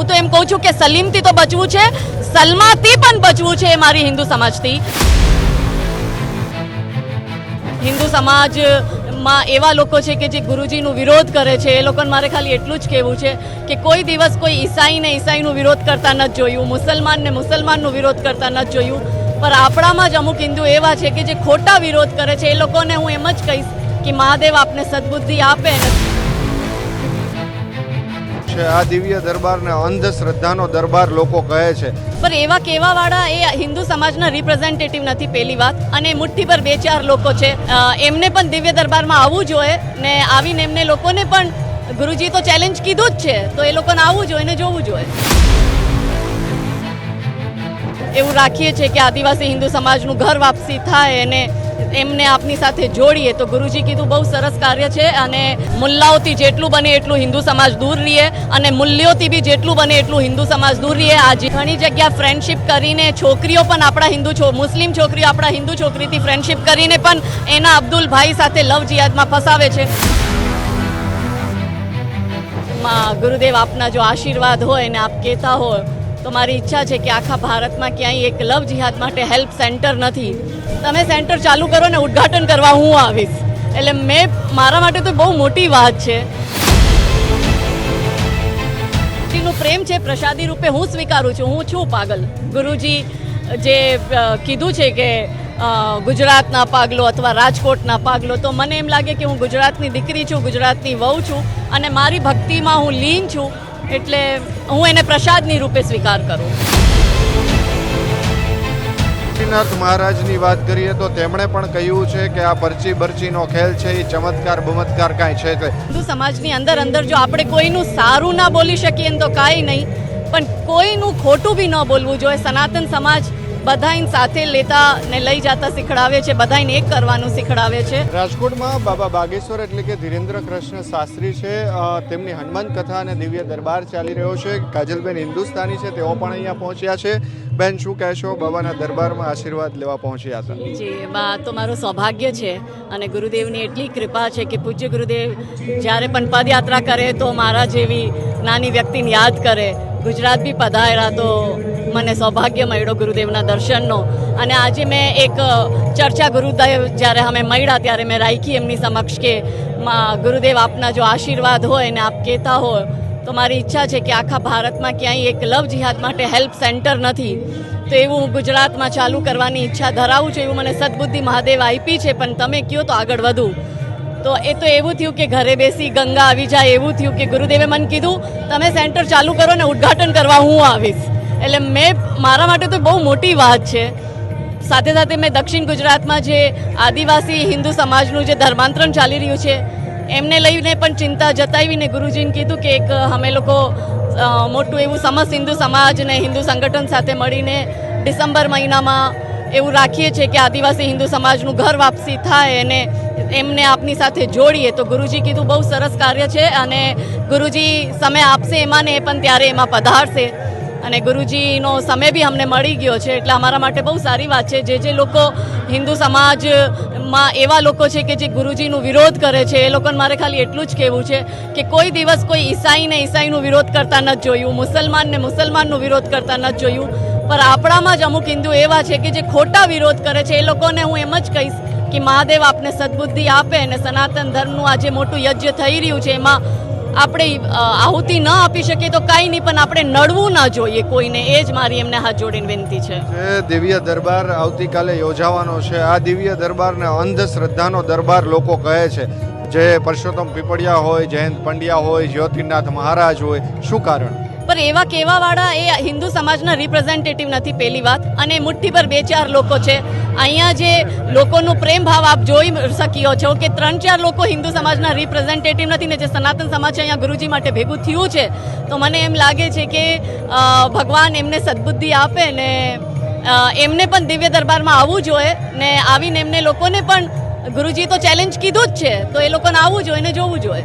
હું તો એમ કહું છું કે સલીમથી તો બચવું છે, સલમાથી પણ બચવું છે મારી હિન્દુ સમાજથી. હિન્દુ સમાજમાં એવા લોકો છે કે જે ગુરુજીનો વિરોધ કરે છે. એ લોકોને મારે ખાલી એટલું જ કહેવું છે કે કોઈ દિવસ કોઈ ઈસાઈને ઈસાઈનો વિરોધ કરતા નથી જોયું, મુસલમાનને મુસલમાનનો વિરોધ કરતા નથી જોયું. પણ આપણામાં જ અમુક હિન્દુ એવા છે કે જે ખોટા વિરોધ કરે છે. એ લોકોને હું એમ જ કહીશ કે મહાદેવ આપને સદબુદ્ધિ આપે. આ દિવ્ય દરબારને અંધશ્રદ્ધાનો દરબાર લોકો કહે છે, પણ એવા કહેવાવાળા એ હિન્દુ સમાજના રિપ્રેઝેન્ટેટિવ નથી, પહેલી વાત. અને મુઠ્ઠીભર બે ચાર લોકો છે, એમને પણ દિવ્ય દરબારમાં આવવું જોઈએ ને આવીને એમને લોકોને પણ ગુરુજી તો ચેલેન્જ કીધું જ છે, તો એ લોકોને આવવું જોઈએ ને જોવું જોઈએ. એવું રાખીએ છીએ કે આદિવાસી હિન્દુ સમાજનું ઘર વાપસી થાય અને એમને આપની સાથે જોડીએ. તો ગુરુજી કીધું બહુ સરસ કાર્ય છે. અને મુલ્લાઓથી જેટલું બને એટલું હિન્દુ સમાજ દૂર રહીએ અને મૂલ્યોથી બી જેટલું બને એટલું હિન્દુ સમાજ દૂર રહીએ. આજે ઘણી જગ્યા ફ્રેન્ડશિપ કરીને છોકરીઓ પણ આપણા મુસ્લિમ છોકરીઓ આપણા હિન્દુ છોકરીથી ફ્રેન્ડશિપ કરીને પણ એના અબ્દુલ ભાઈ સાથે લવ જિહાદમાં ફસાવે છે. ગુરુદેવ આપના જો આશીર્વાદ હોય ને આપ કહેતા હોય તો મારી ઈચ્છા છે કે આખા ભારતમાં ક્યાંય એક લવ જિહાદ માટે હેલ્પ સેન્ટર નથી. તમે સેન્ટર ચાલુ કરો ને ઉદ્ઘાટન કરવા હું આવીશ. એટલે મારા માટે તો બહુ મોટી વાત છે. ગુરુજીનો પ્રેમ છે પ્રસાદી રૂપે હું સ્વીકારું છું. હું છું પાગલ. ગુરુજી જે કીધું છે કે ગુજરાતના પાગલો અથવા રાજકોટના પાગલો, તો મને એમ લાગે કે હું ગુજરાતની દીકરી છું, ગુજરાતની વહુ છું અને મારી ભક્તિમાં હું લીન છું. એટલે હું એને પ્રસાદની રૂપે સ્વીકાર કરું. ગોપીનાથ મહારાજની વાત કરીએ તો તેમણે પણ કહ્યું છે કે આ પરચી બરચીનો ખેલ છે, એ ચમત્કાર બમત્કાર કાંઈ છે. હિન્દુ સમાજની અંદર જો આપણે કોઈનું સારું ના બોલી શકીએ તો કાંઈ નહીં, પણ કોઈનું ખોટું બી ન બોલવું જોઈએ. સનાતન સમાજ બધાને સાથે લેતા ને લઈ જતા શીખડાવે છે, બધાને એક કરવાનું શીખડાવે છે. રાજકોટમાં બાબા બાગેશ્વર એટલે કે ધીરેન્દ્ર કૃષ્ણ શાસ્ત્રી છે, તેમની હનુમાન કથા અને દિવ્ય દરબાર ચાલી રહ્યો છે. કાજલબેન હિન્દુસ્તાની છે, તેઓ પણ અહીંયા પહોંચ્યા છે. બેન, શું કહેશો? બાબાના દરબારમાં આશીર્વાદ લેવા પહોંચ્યા હતા. જી, બા તો મારું સૌભાગ્ય છે અને ગુરુદેવની એટલી કૃપા છે કે પૂજ્ય ગુરુદેવ જ્યારે પણ પદયાત્રા કરે તો મારા જેવી નાની વ્યક્તિને યાદ કરે. ગુજરાત બી પધાર્યા તો મને સૌભાગ્ય મળ્યો ગુરુદેવના દર્શનનો. અને આજે મેં એક ચર્ચા ગુરુદેવ જ્યારે અમે મળ્યા ત્યારે મેં રાખી એમની સમક્ષ કે ગુરુદેવ આપના જો આશીર્વાદ હોય ને આપ કહેતા હોય તો મારી ઈચ્છા છે કે આખા ભારતમાં ક્યાંય એક લવ જિહાદ માટે હેલ્પ સેન્ટર નથી, તો એવું હું ગુજરાતમાં ચાલુ કરવાની ઈચ્છા ધરાવું છું. એવું મને સદબુદ્ધિ મહાદેવ આપી છે. પણ તમે કહો તો આગળ વધું. તો એ તો એવું થયું કે ઘરે બેસી ગંગા આવી જાય એવું થયું કે ગુરુદેવે મને કીધું તમે સેન્ટર ચાલુ કરો ને ઉદ્ઘાટન કરવા હું આવીશ. એટલે મારા માટે તો બહુ મોટી વાત છે. સાથે સાથે મેં દક્ષિણ ગુજરાતમાં જે આદિવાસી હિન્દુ સમાજનું જે ધર્માંતરણ ચાલી રહ્યું છે એમને લઈને પણ ચિંતા જતાવીને ગુરુજીને કીધું કે એક અમે લોકો મોટું એવું સમસ્ત હિન્દુ સમાજ ને હિન્દુ સંગઠન સાથે મળીને ડિસેમ્બર મહિનામાં એવું રાખીએ છીએ કે આદિવાસી હિન્દુ સમાજનું ઘર વાપસી થાય અને એમને આપની સાથે જોડીએ. તો ગુરુજી કીધું બહુ સરસ કાર્ય છે અને ગુરુજી સમય આપશે એમાં ને પણ ત્યારે એમાં પધારશે. અને ગુરુજીનો સમય બી અમને મળી ગયો છે એટલે અમારા માટે બહુ સારી વાત છે. જે લોકો હિન્દુ સમાજમાં એવા લોકો છે કે જે ગુરુજીનો વિરોધ કરે છે એ લોકોને મારે ખાલી એટલું જ કહેવું છે કે કોઈ દિવસ કોઈ ઈસાઈને ઈસાઈનો વિરોધ કરતા નથી જોયું, મુસલમાનને મુસલમાનનો વિરોધ કરતા નથી જોયું. પણ આપણામાં જ અમુક હિન્દુ એવા છે કે જે ખોટા વિરોધ કરે છે. એ લોકોને હું એમ જ કહીશ કે મહાદેવ આપને સદબુદ્ધિ આપે અને સનાતન ધર્મનું આજે મોટું યજ્ઞ થઈ રહ્યું છે એમાં આપણે આહુતિ ન આપી શકીએ તો કાંઈ નહીં, પણ આપણે નડવું ના જોઈએ કોઈને. એ જ મારી એમને હાથ જોડીને વિનંતી છે. દિવ્ય દરબાર આવતીકાલે યોજાવાનો છે. આ દિવ્ય દરબારને અંધશ્રદ્ધાનો દરબાર લોકો કહે છે. જે પરસોત્તમ પીપળિયા હોય, જયંત પંડ્યા હોય, જ્યોતિનાથ મહારાજ હોય, શું કારણ? પણ એવા કહેવાવાળા એ હિન્દુ સમાજના રિપ્રેઝેન્ટેટિવ નથી, પહેલી વાત. અને મુઠ્ઠીભર બે ચાર લોકો છે. અહીંયા જે લોકોનું પ્રેમ ભાવ આપ જોઈ શક્યો છો કે 3-4 લોકો હિન્દુ સમાજના રિપ્રેઝેન્ટેટિવ નથી ને જે સનાતન સમાજ અહીંયા ગુરુજી માટે ભેગું થયું છે. તો મને એમ લાગે છે કે ભગવાન એમને સદબુદ્ધિ આપે ને એમને પણ દિવ્ય દરબારમાં આવવું જોઈએ ને આવીને એમને લોકોને પણ ગુરુજી તો ચેલેન્જ કીધું જ છે, તો એ લોકોને આવવું જોઈએ ને જોવું જોઈએ.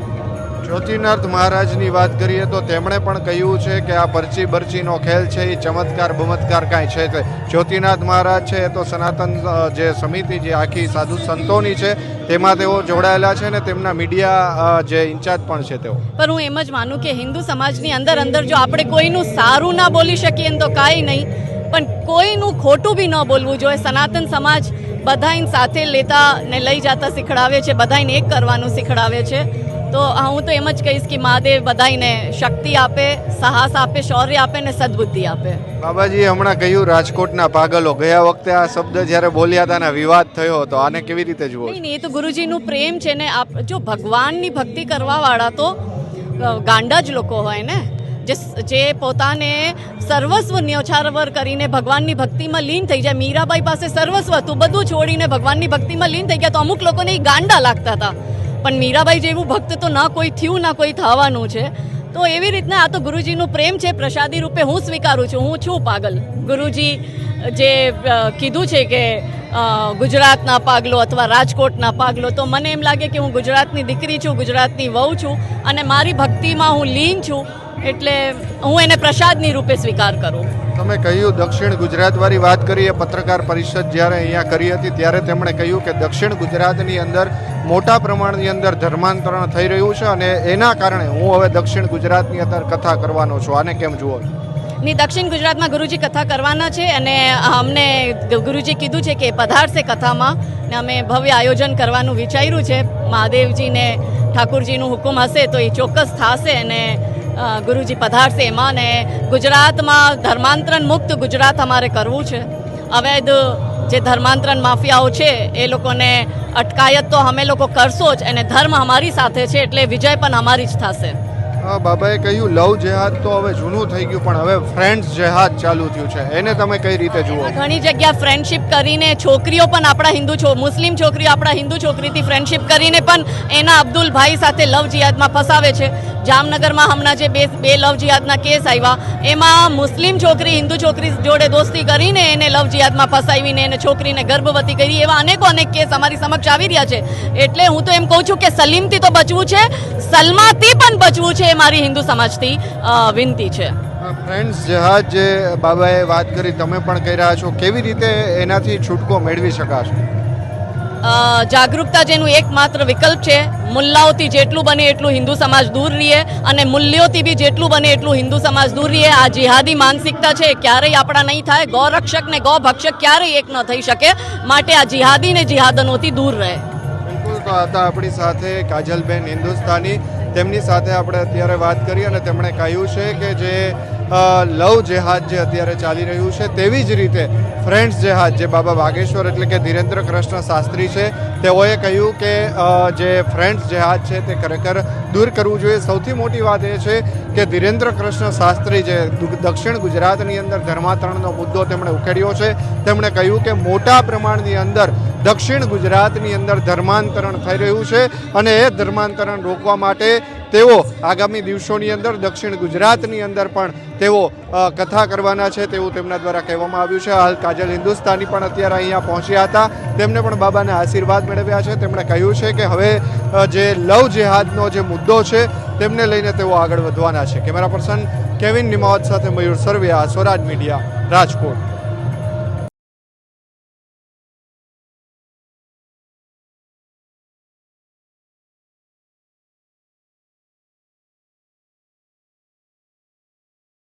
જ્યોતિનાથ મહારાજની વાત કરીએ તો તેમણે પણ કહ્યું છે કે આ પરચી બરચીનો ખેલ છે એ ચમત્કાર બમત્કાર કાંઈ છે તે જ્યોતિનાથ મહારાજ છે એ તો સનાતન જે સમિતિ જે આખી સાધુ સંતોની છે તેમાં તેઓ જોડાયેલા છે અને તેમના મીડિયા જે ઇન્ચાર્જ પણ છે તેઓ. પણ હું એમ જ માનું કે હિન્દુ સમાજની અંદર જો આપણે કોઈનું સારું ના બોલી શકીએ ને તો કાંઈ નહીં, પણ કોઈનું ખોટું બી ન બોલવું જોઈએ. સનાતન સમાજ બધાને સાથે લેતા ને લઈ જતા શીખડાવે છે, બધાને એક કરવાનું શીખડાવે છે. તો હું તો એમ જ કહીશ કે મહાદેવ બધાને શક્તિ આપે, સાહસ આપે, શૌર્ય આપે ને સદબુદ્ધિ આપે. બાબાજી હમણાં કહ્યું રાજકોટના પાગલો, ગયા વખતે આ શબ્દ જ્યારે બોલ્યા હતા ને વિવાદ થયો હતો, આને કેવી રીતે જુઓ? નહીં, એ તો ગુરુજીનું પ્રેમ છે ને. જો ભગવાનની ભક્તિ કરવાવાળા તો ગાંડા જ લોકો હોય ને, જે પોતાને સર્વસ્વ ન્યોછાવર કરીને ભગવાનની ભક્તિમાં લીન થઈ જાય. મીરાબાઈ પાસે સર્વસ્વ હતું, બધું છોડીને ભગવાનની ભક્તિમાં લીન થઈ ગયા. તો અમુક લોકોને એ ગાંડા લાગતા હતા, પણ મીરાબાઈ જેવું ભક્ત તો ના કોઈ થયું ના કોઈ થવાનું છે. તો એવી રીતના આ તો ગુરુજીનું પ્રેમ છે. પ્રસાદી રૂપે હું સ્વીકારું છું, હું છું પાગલ. ગુરુજી જે કીધું છે કે ગુજરાતના પાગલો અથવા રાજકોટના પાગલો, તો મને એમ લાગે કે હું ગુજરાતની દીકરી છું, ગુજરાતની વહુ છું અને મારી ભક્તિમાં હું લીન છું, એટલે હું એને પ્રસાદની રૂપે સ્વીકાર કરું. તમે કહ્યું દક્ષિણ ગુજરાતવાળી વાત કરીએ, પત્રકાર પરિષદ જ્યારે અહીંયા કરી હતી ત્યારે તેમણે કહ્યું કે દક્ષિણ ગુજરાતની અંદર મોટા પ્રમાણની અંદર ધર્માંતરણ થઈ રહ્યું છે અને એના કારણે હું હવે દક્ષિણ ગુજરાતની અંદર કથા કરવાનો છું. આને કેમ જુઓ? ની દક્ષિણ ગુજરાતમાં ગુરુજી કથા કરવાના છે અને અમને ગુરુજી કીધું છે કે પધારશે કથામાં ને અમે ભવ્ય આયોજન કરવાનું વિચાર્યું છે. મહાદેવજીને ઠાકુરજીનું હુકમ હશે તો એ ચોક્કસ થશે અને ગુરુજી પધારશે એમાં. ને ગુજરાતમાં ધર્માંતરણ મુક્ત ગુજરાત અમારે કરવું છે. અવૈધ જે ધર્માંતરણ માફિયાઓ છે એ લોકોને અટકાયત તો અમે લોકો કરશો જ, અને ધર્મ અમારી સાથે છે એટલે વિજય પણ અમારી જ થશે. બાબાએ કહ્યું લવ જેહાદ તો હવે જૂનું થઈ ગયું, પણ હવે ફ્રેન્ડ્સ જેહાદ ચાલુ થયું છે, એને તમે કઈ રીતે જુઓ? ઘણી જગ્યા ફ્રેન્ડશિપ કરીને છોકરીઓ પણ આપણા હિન્દુ મુસ્લિમ છોકરીઓ આપણા હિન્દુ છોકરીથી ફ્રેન્ડશિપ કરીને પણ એના અબ્દુલ ભાઈ સાથે લવ જિહાદમાં ફસાવે છે. જામનગરમાં હમણાં જે બે લવ જિહાદના કેસ આવ્યા એમાં મુસ્લિમ છોકરી હિન્દુ છોકરી જોડે દોસ્તી કરીને એને લવ જિહાદમાં ફસાવીને એને છોકરીને ગર્ભવતી કરી, એવા અનેક કેસ અમારી સમક્ષ આવી રહ્યા છે. એટલે હું તો એમ કહું છું કે સલીમથી તો બચવું છે, સલમાથી પણ બચવું છે, એ મારી હિન્દુ સમાજથી વિનંતી છે. ફ્રેન્ડ્સ જેહાદ જે બાબાએ વાત કરી, તમે પણ કહી રહ્યા છો, કેવી રીતે એનાથી છૂટકો મેળવી શકાશે? જાગૃતતા જેનું એકમાત્ર વિકલ્પ છે. મુલ્લાઓથી જેટલું બને એટલું હિન્દુ સમાજ દૂર રહીએ અને મૂલ્યોથી બી જેટલું બને એટલું હિન્દુ સમાજ દૂર રહીએ. આ જિહાદી માનસિકતા છે ક્યારેય આપણા નહીં થાય. ગૌરક્ષક ને ગૌભક્ષક ક્યારેય એક ન થઈ શકે, માટે આ જિહાદી ને જિહાદનોથી દૂર રહે. બિલકુલ. તો હતા આપણી સાથે કાજલબેન હિન્દુસ્તાની, તેમની સાથે આપણે અત્યારે વાત કરી અને તેમણે કહ્યું છે કે જે લવ જેહાદ જે અત્યારે ચાલી રહ્યું છે તેવી જ રીતે ફ્રેન્ડ્સ જેહાદ જે બાબા વાગેશ્વર એટલે કે ધીરેન્દ્ર કૃષ્ણ શાસ્ત્રી છે તેઓએ કહ્યું કે જે ફ્રેન્ડ્સ જેહાદ છે તે ખરેખર દૂર કરવું જોઈએ. સૌથી મોટી વાત એ છે કે ધીરેન્દ્ર કૃષ્ણ શાસ્ત્રી જે દક્ષિણ ગુજરાતની અંદર ધર્માંતરણનો મુદ્દો તેમણે ઉકેડ્યો છે. તેમણે કહ્યું કે મોટા પ્રમાણની અંદર દક્ષિણ ગુજરાતની અંદર ધર્માંતરણ થઈ રહ્યું છે અને એ ધર્માંતરણ રોકવા માટે તેઓ આગામી દિવસોની અંદર દક્ષિણ ગુજરાતની અંદર પણ તેઓ કથા કરવાના છે તેવું તેમના દ્વારા કહેવામાં આવ્યું છે. હાલ કાજલ હિન્દુસ્તાની પણ અત્યારે અહીંયા પહોંચ્યા હતા, તેમને પણ બાબાના આશીર્વાદ મેળવ્યા છે. તેમણે કહ્યું છે કે હવે જે લવ જેહાદનો જે મુદ્દો છે તેમને લઈને તેઓ આગળ વધવાના છે. કેમેરા પર્સન કેવિન નિમાવત સાથે મયુર સરવિયા, સ્વરાજ મીડિયા, રાજકોટ.